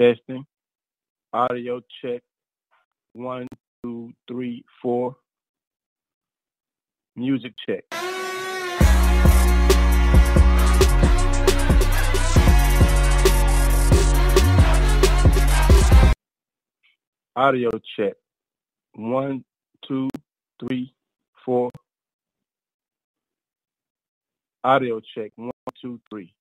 Testing. Audio check. 1, 2, 3, 4. Music check. Audio check. 1, 2, 3, 4. Audio check. 1, 2, 3.